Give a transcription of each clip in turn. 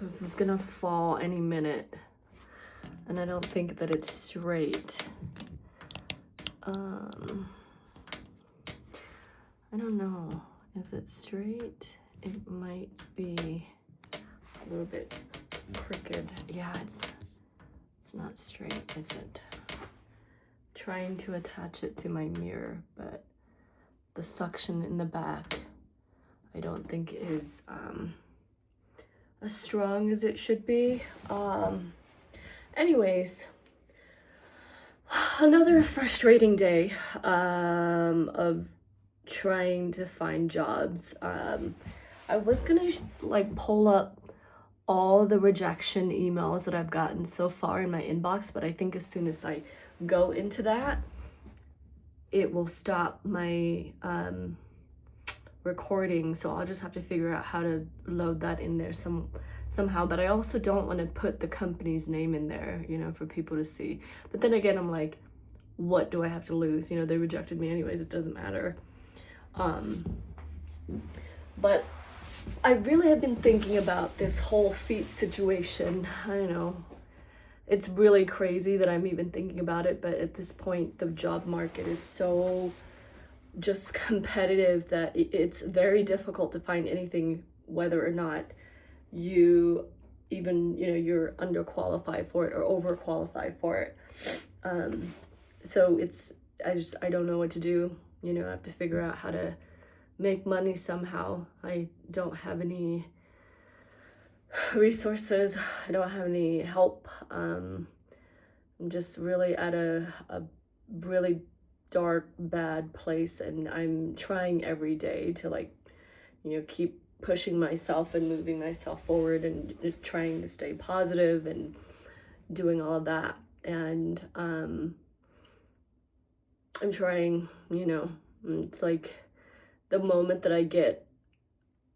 This is gonna fall any minute. And I don't think that it's straight. I don't know. Is it straight? It might be a little bit crooked. Yeah, it's not straight, is it? Trying to attach it to my mirror, but the suction in the back I don't think is as strong as it should be. Anyways, another frustrating day of trying to find jobs. I was gonna like pull up all the rejection emails that I've gotten so far in my inbox, but I think as soon as I go into that, it will stop my recording, so I'll just have to figure out how to load that in there somehow. But I also don't want to put the company's name in there, you know, for people to see. But then again, I'm like, what do I have to lose? You know, they rejected me anyways, it doesn't matter. But I really have been thinking about this whole feet situation. I don't know, it's really crazy that I'm even thinking about it, but at this point the job market is so just competitive that it's very difficult to find anything, whether or not you even, you know, you're underqualified for it or overqualified for it. So it's, I don't know what to do. You know, I have to figure out how to make money somehow. I don't have any resources. I don't have any help. I'm just really at a really dark, bad place, and I'm trying every day to, like, you know, keep pushing myself and moving myself forward and trying to stay positive and doing all of that. And I'm trying, you know, it's like the moment that I get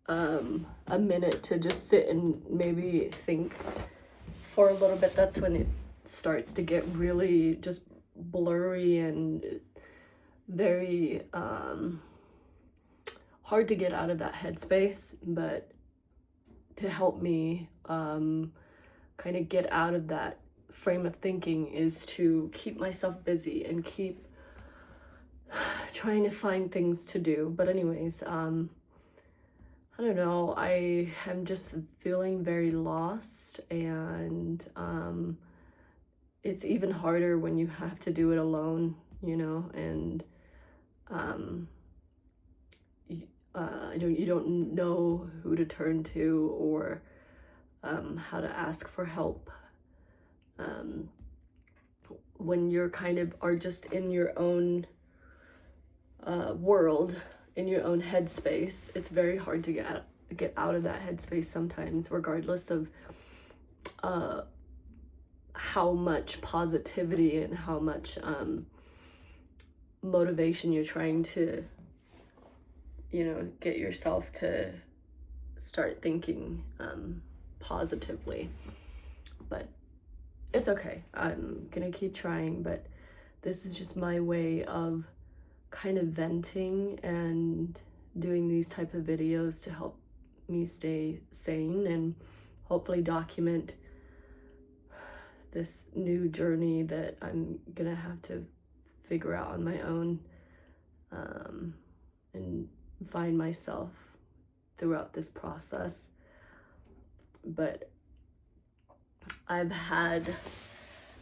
a minute to just sit and maybe think for a little bit, that's when it starts to get really just blurry and very hard to get out of that headspace. But to help me kind of get out of that frame of thinking is to keep myself busy and keep trying to find things to do. But anyways, I don't know, I am just feeling very lost, and it's even harder when you have to do it alone, you know, and you don't know who to turn to or how to ask for help. When you're kind of are just in your own world, in your own headspace, it's very hard to get out of that headspace sometimes, regardless of how much positivity and how much motivation you're trying to, you know, get yourself to start thinking positively. But it's okay, I'm gonna keep trying. But this is just my way of kind of venting and doing these type of videos to help me stay sane and hopefully document this new journey that I'm gonna have to figure out on my own, and find myself throughout this process. But I've had,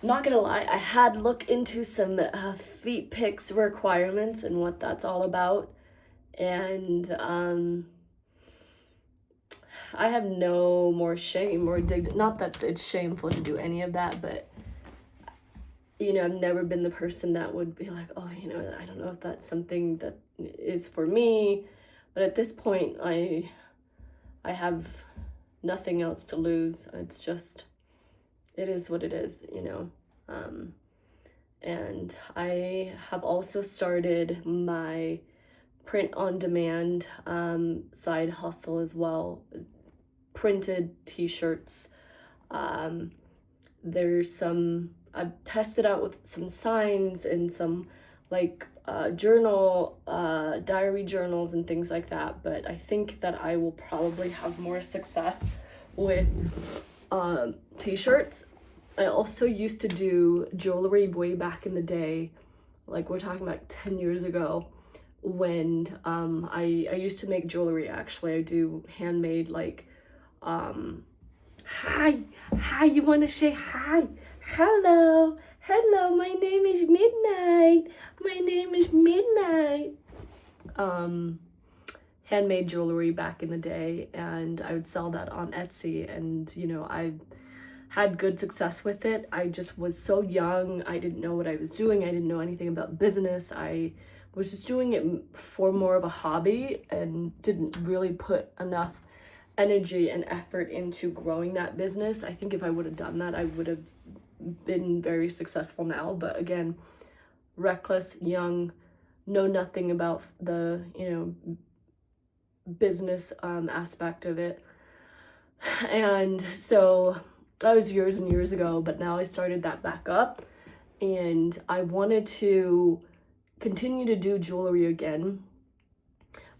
not gonna lie, I had looked into some feet pics requirements and what that's all about, and I have no more shame or not that it's shameful to do any of that, but you know, I've never been the person that would be like, oh, you know, I don't know if that's something that is for me. But at this point, I have nothing else to lose. It's just, it is what it is, you know. And I have also started my print on demand side hustle as well. Printed t-shirts. There's some, I've tested out with some signs and some like journal, diary journals and things like that. But I think that I will probably have more success with t-shirts. I also used to do jewelry way back in the day, like we're talking about 10 years ago, when I used to make jewelry. Actually, I do handmade, like hi, you want to say hi? Hello, my name is Midnight. Handmade jewelry back in the day, and I would sell that on Etsy, and I had good success with it. I just was so young. I didn't know what I was doing. I didn't know anything about business. I was just doing it for more of a hobby and didn't really put enough energy and effort into growing that business. I think if I would have done that, I would have been very successful now. But again, reckless, young, know nothing about the business aspect of it. And so that was years and years ago, but now I started that back up, and I wanted to continue to do jewelry again.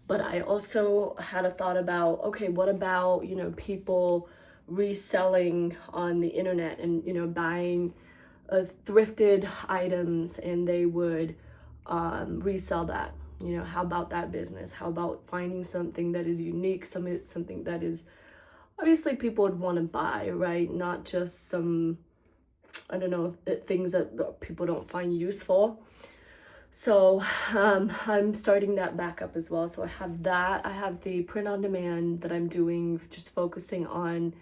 But I also had a thought about, okay, what about people reselling on the internet, and buying thrifted items, and they would resell that. How about that business? How about finding something that is unique, something that is obviously people would want to buy, right? Not just some, I don't know, things that people don't find useful. So I'm starting that back up as well. So I have that. I have the print on demand that I'm doing, just focusing on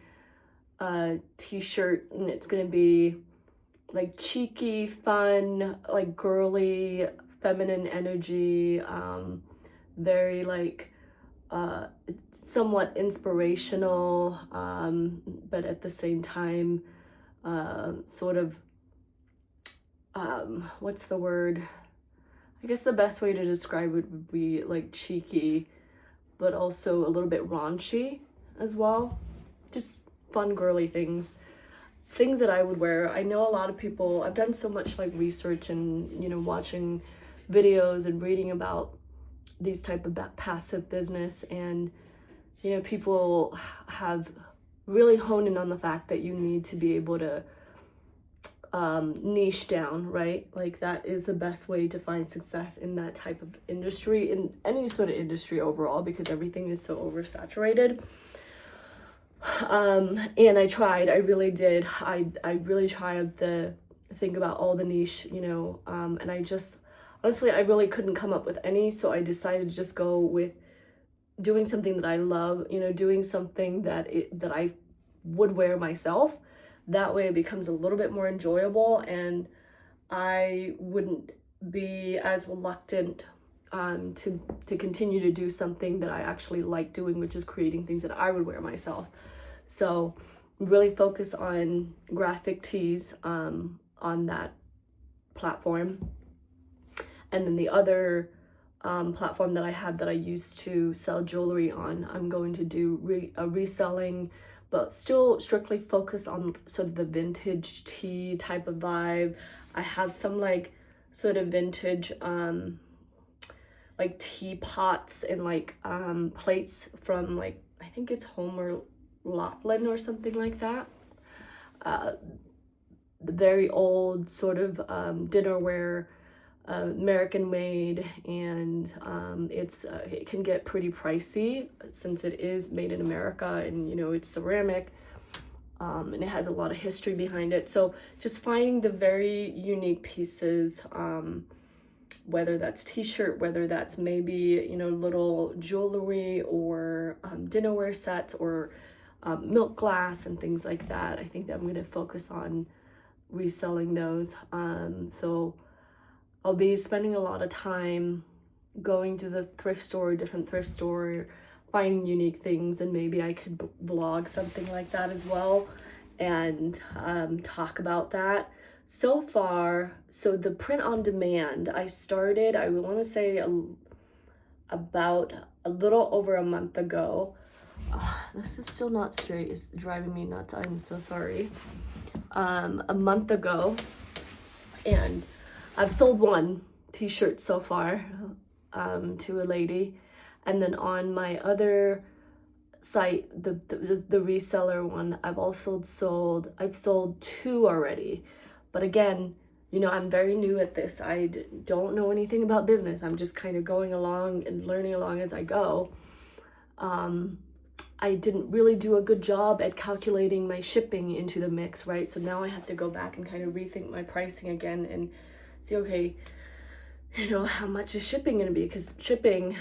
a t-shirt, and it's going to be like cheeky, fun, like girly, feminine energy, very like somewhat inspirational, but at the same time sort of what's the word, I guess the best way to describe it would be like cheeky, but also a little bit raunchy as well. Just fun girly things that I would wear. I know a lot of people, I've done so much like research and watching videos and reading about these type of passive business, and people have really honed in on the fact that you need to be able to niche down, right? Like that is the best way to find success in that type of industry, in any sort of industry overall, because everything is so oversaturated. And I really did. I really tried to think about all the niche, and I just, honestly, I really couldn't come up with any, so I decided to just go with doing something that I love, doing something that I would wear myself. That way it becomes a little bit more enjoyable, and I wouldn't be as reluctant to continue to do something that I actually like doing, which is creating things that I would wear myself. So really focus on graphic tees on that platform. And then the other platform that I have that I used to sell jewelry on, I'm going to do reselling, but still strictly focus on sort of the vintage tea type of vibe. I have some like sort of vintage like teapots and like plates from, like, I think it's Homer Laughlin or something like that. The very old sort of dinnerware, American made, and it can get pretty pricey since it is made in America, and it's ceramic, and it has a lot of history behind it. So just finding the very unique pieces, whether that's t-shirt, whether that's maybe little jewelry or dinnerware sets, or milk glass and things like that. I think that I'm going to focus on reselling those. So I'll be spending a lot of time going to the different thrift store, finding unique things, and maybe I could vlog something like that as well, and talk about that. So far, so the print on demand, I started, I want to say about a little over a month ago. This is still not straight, it's driving me nuts, I'm so sorry. A month ago, and I've sold one t-shirt so far to a lady, and then on my other site, the reseller one, I've sold two already. But again, I'm very new at this. Don't know anything about business. I'm just kind of going along and learning along as I go. I didn't really do a good job at calculating my shipping into the mix, right? So now I have to go back and kind of rethink my pricing again and see, okay, how much is shipping going to be? Because shipping,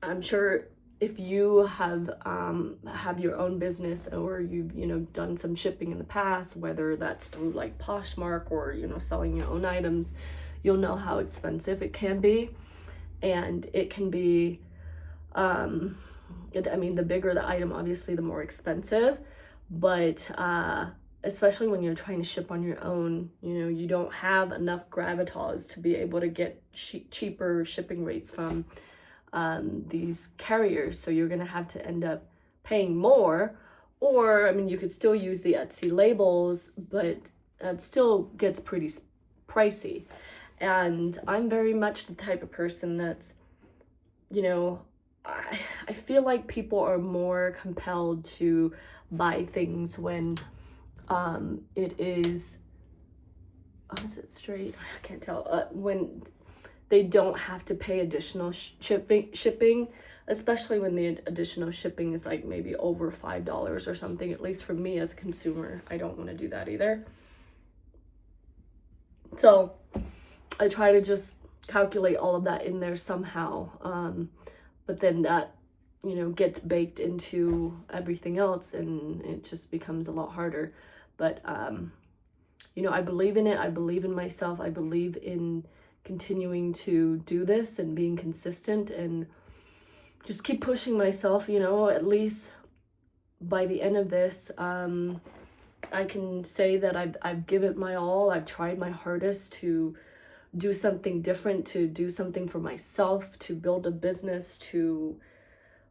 I'm sure if you have your own business, or you've done some shipping in the past, whether that's through like Poshmark or selling your own items, you'll know how expensive it can be. And it can be the bigger the item, obviously the more expensive, but especially when you're trying to ship on your own, you don't have enough gravitas to be able to get cheaper shipping rates from these carriers. So you're gonna have to end up paying more, or you could still use the Etsy labels, but it still gets pretty pricey. And I'm very much the type of person that's, I feel like people are more compelled to buy things when it is, is it straight? I can't tell. When they don't have to pay additional shipping, especially when the additional shipping is like maybe over $5 or something. At least for me as a consumer, I don't want to do that either. So I try to just calculate all of that in there somehow. But then that, gets baked into everything else, and it just becomes a lot harder. But, I believe in it. I believe in myself. I believe in continuing to do this and being consistent and just keep pushing myself, at least by the end of this, I can say that I've given my all. I've tried my hardest to do something different, to do something for myself, to build a business, to,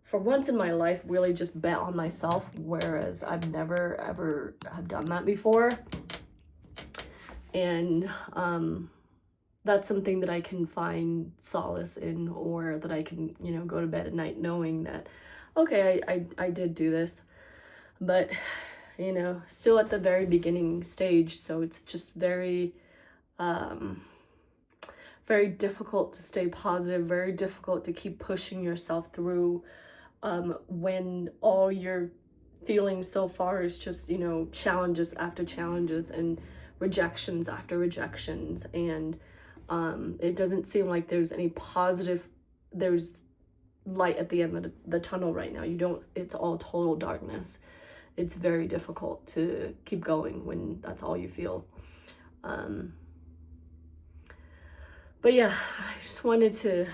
for once in my life, really just bet on myself, whereas I've never ever have done that before. And that's something that I can find solace in, or that I can, go to bed at night knowing that, okay, I did do this. But, still at the very beginning stage, so it's just very very difficult to stay positive, very difficult to keep pushing yourself through when all you're feeling so far is just, challenges after challenges and rejections after rejections. And it doesn't seem like there's light at the end of the tunnel right now. It's all total darkness. It's very difficult to keep going when that's all you feel. But yeah, I just wanted to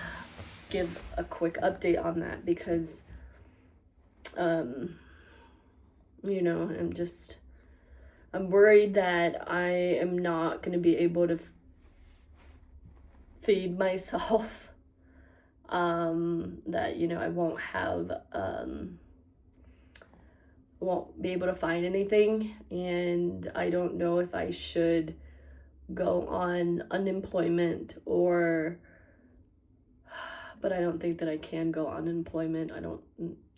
give a quick update on that because, I'm worried that I am not going to be able to feed myself, that, I won't be able to find anything, and I don't know if I should go on unemployment but I don't think that I can go on unemployment. I don't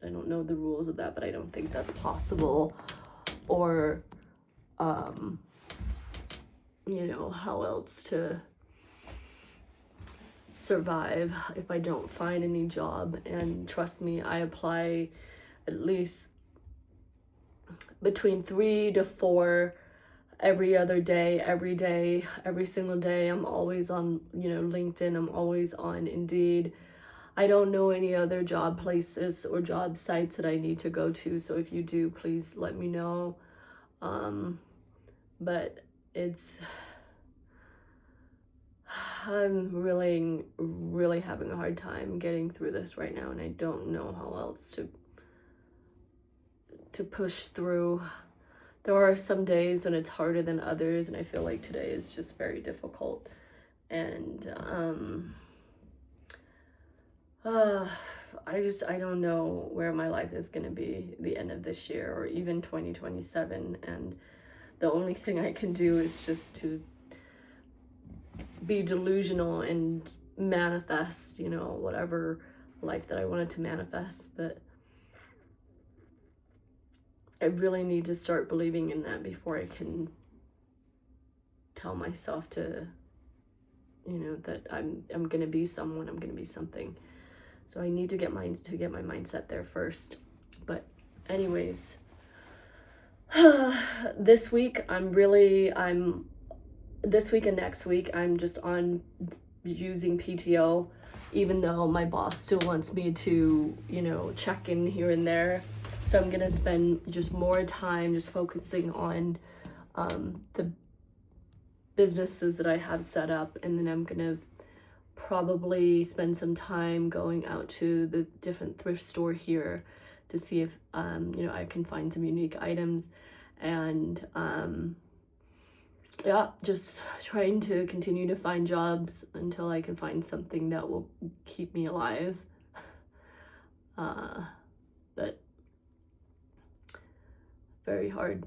know the rules of that, but I don't think that's possible, or how else to survive if I don't find any job. And trust me, I apply at least between 3 to 4 every other day, every single day. I'm always on, LinkedIn. I'm always on Indeed. I don't know any other job places or job sites that I need to go to. So if you do, please let me know. But I'm really, really having a hard time getting through this right now, and I don't know how else to push through. There are some days when it's harder than others, and I feel like today is just very difficult. And I don't know where my life is going to be the end of this year or even 2027. And the only thing I can do is just to be delusional and manifest, whatever life that I wanted to manifest. But I really need to start believing in that before I can tell myself to, that I'm gonna be someone, I'm gonna be something. So I need to get my mindset there first. But anyways, this week this week and next week I'm just on using PTO, even though my boss still wants me to, check in here and there. So I'm gonna spend just more time just focusing on the businesses that I have set up, and then I'm gonna probably spend some time going out to the different thrift store here to see if I can find some unique items, and just trying to continue to find jobs until I can find something that will keep me alive. But very hard.